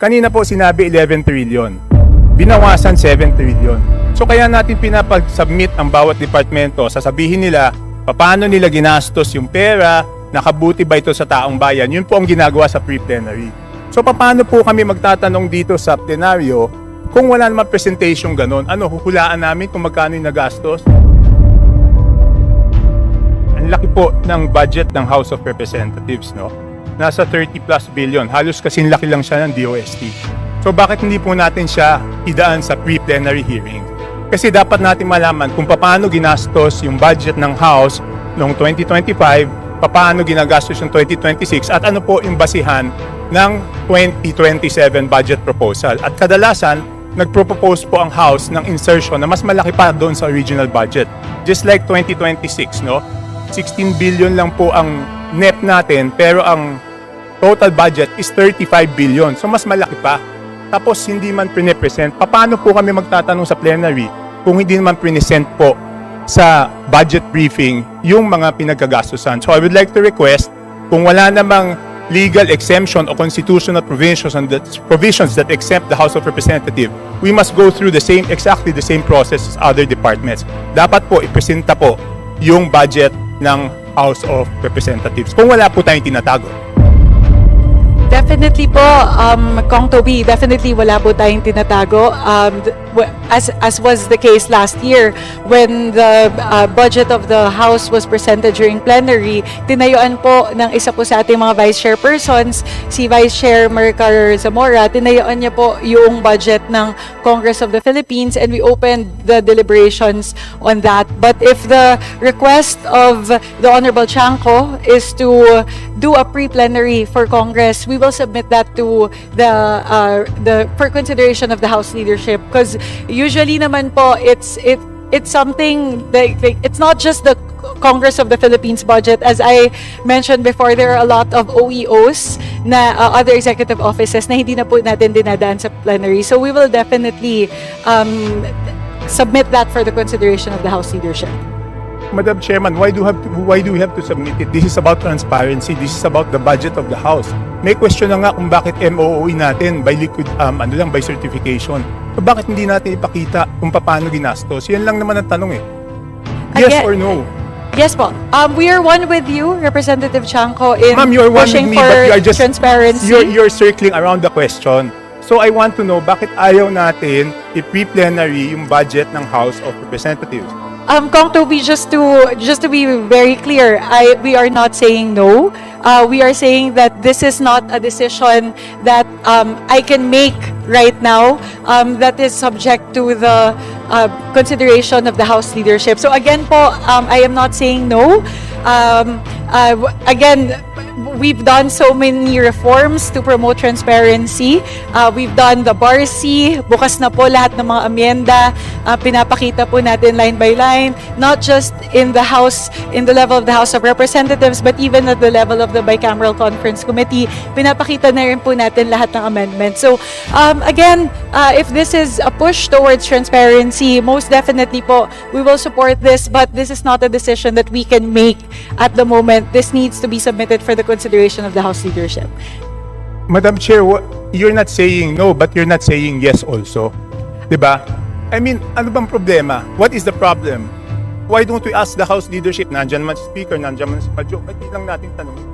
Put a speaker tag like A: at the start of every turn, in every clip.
A: Kanina po sinabi 11 trillion. Binawasan 7 trillion. So kaya natin pinapag-submit ang bawat departamento, sasabihin nila paano nila ginastos yung pera, nakabuti ba ito sa taong bayan. Yun po ang ginagawa sa pre-plenary. So paano po kami magtatanong dito sa plenaryo kung wala naman presentation ganon? Ano, huhulaan namin kung magkano yung nagastos? Ang laki po ng budget ng House of Representatives, no? Nasa 30 plus billion. Halos kasing laki lang siya ng DOST. So bakit hindi po natin siya idaan sa pre-plenary hearing? Kasi dapat natin malaman kung paano ginastos yung budget ng House noong 2025, paano ginagastos yung 2026, at ano po yung basihan ng 2027 budget proposal. At kadalasan, nagpropose po ang House ng insertion na mas malaki pa doon sa original budget. Just like 2026, no? 16 billion lang po ang NEP natin, pero ang total budget is 35 billion. So mas malaki pa. Tapos hindi man pre-present. Paano po kami magtatanong sa plenary kung hindi naman pre-present po sa budget briefing yung mga pinagkagastusan? So I would like to request, kung wala namang legal exemption o constitutional provisions that exempt the House of Representatives, we must go through exactly the same process as other departments. Dapat po ipresenta po yung budget ng House of Representatives kung wala po tayong tinatago.
B: Definitely po, Kong Toby, definitely wala po tayong tinatago. As was the case last year, when the budget of the House was presented during plenary, tinayuan po ng isa po sa ating mga Vice Chairpersons, si Vice Chair Mercar Zamora, tinayuan niya po yung budget ng Congress of the Philippines, and we opened the deliberations on that. But if the request of the Honorable Chanco is to do a pre-plenary for Congress, we will submit that to the for consideration of the House leadership, because usually naman po it's something like it's not just the Congress of the Philippines budget. As I mentioned before, there are a lot of OEOs na other executive offices na hindi na po natin dinadaan sa plenary. So we will definitely submit that for the consideration of the House leadership.
A: Madam Chairman, why do we have to submit it? This is about transparency. This is about the budget of the House. May question na nga kung bakit MOOE natin by by certification. So bakit hindi natin ipakita kung paano ginastos? Yan lang naman ang tanong eh. Yes or no?
B: Yes po. We are one with you, Representative Chanco, in
A: Ma'am, you're one with
B: pushing
A: me,
B: for
A: but you are just
B: transparency.
A: You're circling around the question. So I want to know bakit ayaw natin i-pre-plenary yung budget ng House of Representatives.
B: Kong Toby, just to be very clear, we are not saying no. We are saying that this is not a decision that I can make right now. That is subject to the consideration of the House leadership. So again po, I am not saying no. Again, we've done so many reforms to promote transparency. We've done the BARC, bukas na po lahat ng mga amyenda, pinapakita po natin line by line, not just in the House, in the level of the House of Representatives, but even at the level of the Bicameral Conference Committee, pinapakita na rin po natin lahat ng amendments. So again, if this is a push towards transparency, most definitely po, we will support this, but this is not a decision that we can make at the moment. This needs to be submitted for the consideration of the House leadership.
A: Madam Chair, you're not saying no, but you're not saying yes also. Diba? I mean, ano bang problema? What is the problem? Why don't we ask the House leadership? Nandyan man si Speaker, nandyan man si Padjo. Ba't di lang natin tanongin?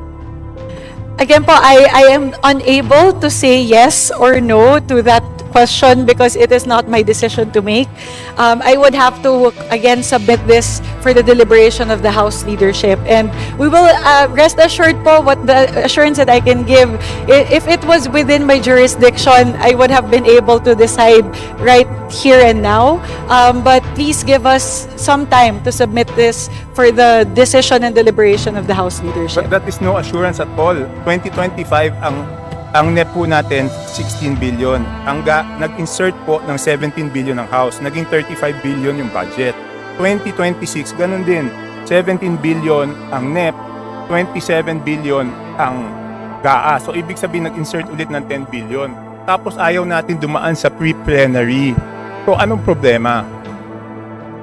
B: Again po, I am unable to say yes or no to that question because it is not my decision to make. I would have to again submit this for the deliberation of the House leadership, and we will rest assured po what the assurance that I can give. If it was within my jurisdiction, I would have been able to decide right here and now. But please give us some time to submit this for the decision and deliberation of the House leadership.
A: But that is no assurance at all. 2025 ang NEP po natin 16 billion. Nag-insert po ng 17 billion ng House. Naging 35 billion yung budget. 2026 ganun din. 17 billion ang NEP, 27 billion ang GAA. So ibig sabihin nag-insert ulit ng 10 billion. Tapos ayaw natin dumaan sa pre-plenary. So anong problema?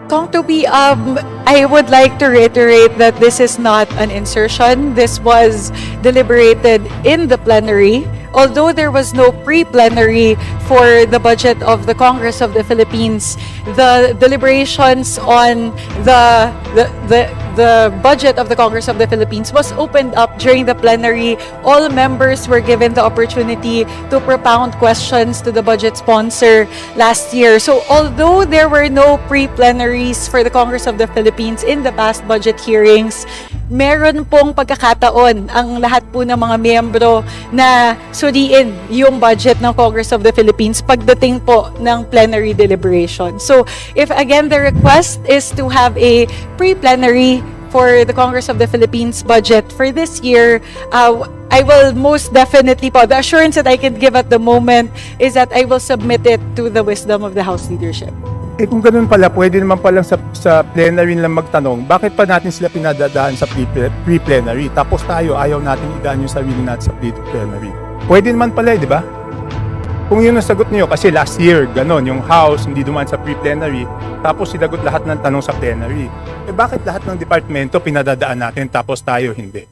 B: Kong Toby, I would like to reiterate that this is not an insertion. This was deliberated in the plenary. although there was no pre-plenary for the budget of the Congress of the Philippines, the deliberations on the budget of the Congress of the Philippines was opened up during the plenary. All members were given the opportunity to propound questions to the budget sponsor last year. So although there were no pre-plenaries for the Congress of the Philippines in the past budget hearings, meron pong pagkakataon ang lahat po ng mga miyembro na suriin yung budget ng Congress of the Philippines pagdating po ng plenary deliberation. So if again the request is to have a pre-plenary for the Congress of the Philippines budget for this year, I will most definitely po, the assurance that I can give at the moment is that I will submit it to the wisdom of the House leadership.
A: Eh kung ganun pala, pwede naman palang sa plenary lang magtanong, bakit pa natin sila pinadadaan sa pre-plenary? Tapos tayo, ayaw natin idaan yung sarili natin sa pre-plenary. Pwede naman pala, di ba? Kung yun ang sagot niyo, kasi last year, ganon, yung House hindi dumaan sa pre-plenary, tapos sinagot lahat ng tanong sa plenary. Eh bakit lahat ng departamento pinadadaan natin, tapos tayo hindi?